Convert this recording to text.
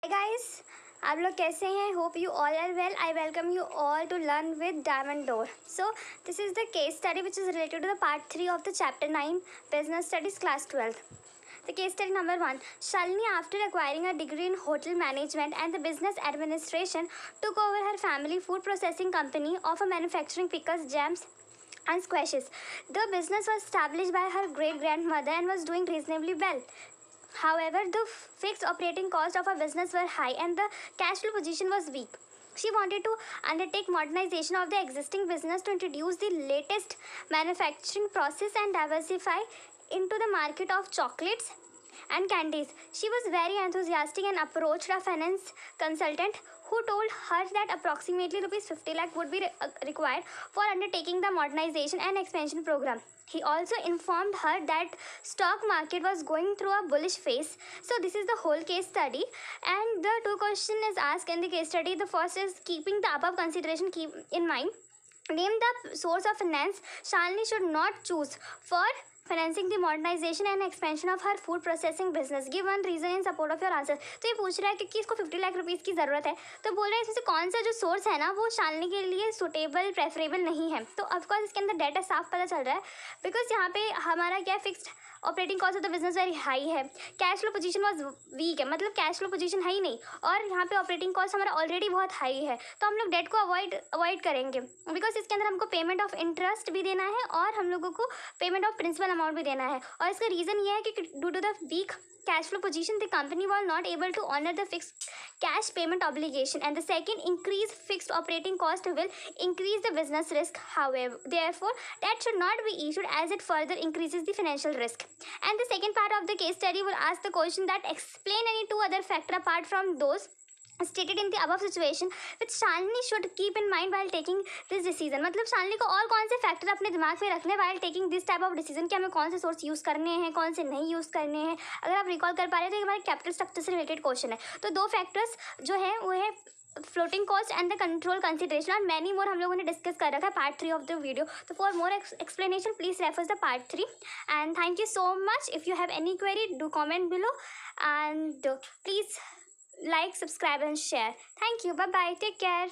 Hi guys, आप लोग कैसे हैं? Hope you all are well. I welcome you all to learn with Diamond Door. So this is the case study which is related to the part 3 of the chapter 9 Business Studies class 12. The case study number 1. Shalini, after acquiring a degree in hotel management and the business administration, took over her family food processing company of a manufacturing pickles, jams and squashes. The business was established by her great grandmother and was doing reasonably well. However, the fixed operating costs of her business were high and the cash flow position was weak. She wanted to undertake modernization of the existing business to introduce the latest manufacturing process and diversify into the market of chocolates and candies. She was very enthusiastic and approached a finance consultant who told her that approximately rupees 50 lakh would be required for undertaking the modernization and expansion program. He also informed her that stock market was going through a bullish phase. So this is the whole case study, and the two questions is asked in the case study. The first is, keeping the above consideration keep in mind, name the source of finance Shalini should not choose for financing the modernization and expansion of her food processing business. Give one reason in support of your answer. तो ये पूछ रहा है कि इसको 50 lakh rupees की ज़रूरत है, तो बोल रहा है इसमें से कौन सा जो सोर्स है ना वो शालिनी के लिए सुटेबल प्रेफरेबल नहीं है. तो ऑफकोर्स इसके अंदर डाटा साफ पता चल रहा है, बिकॉज यहाँ पे हमारा क्या fixed operating cost of the business very high है, cash flow position was weak है, मतलब कैश फ्लो पोजीशन है ही नहीं, और यहाँ पे ऑपरेटिंग कॉस्ट हमारा ऑलरेडी बहुत हाई है, तो हम लोग डेट को अवॉइड करेंगे, बिकॉज इसके अंदर हमको पेमेंट ऑफ इंटरेस्ट भी देना है और हम लोगों को पेमेंट ऑफ प्रिंसिपल अमाउंट भी देना है. और इसका रीज़न ये है कि due to the weak cash flow position, the company was not able to honor the fixed cash payment obligation, and the second, increased fixed operating cost will increase the business risk. However, therefore, that should not be issued as it further increases the financial risk. And the second part of the case study will ask the question that explain any two other factors apart from those stated in the above situation which Shalini should keep in mind while taking this decision. मतलब शालिनी को और कौन से factor अपने दिमाग में रखने while taking this type of decision, कि हमें कौन से सोर्स यूज़ करने हैं, कौन से नहीं यूज़ करने हैं. अगर आप रिकॉल कर पा रहे हैं तो ये हमारे कैपिटल स्ट्रक्चर से रिलेटेड क्वेश्चन है. तो दो फैक्टर्स जो है वो है floating cost and the control consideration, और मैनी मोर हम लोगों ने डिस्कस कर रखा है पार्ट 3 ऑफ द वीडियो. तो for more explanation please refer the part 3. And thank you so much. If you have any query do comment below, and please like, subscribe and share. Thank you. Bye bye. Take care.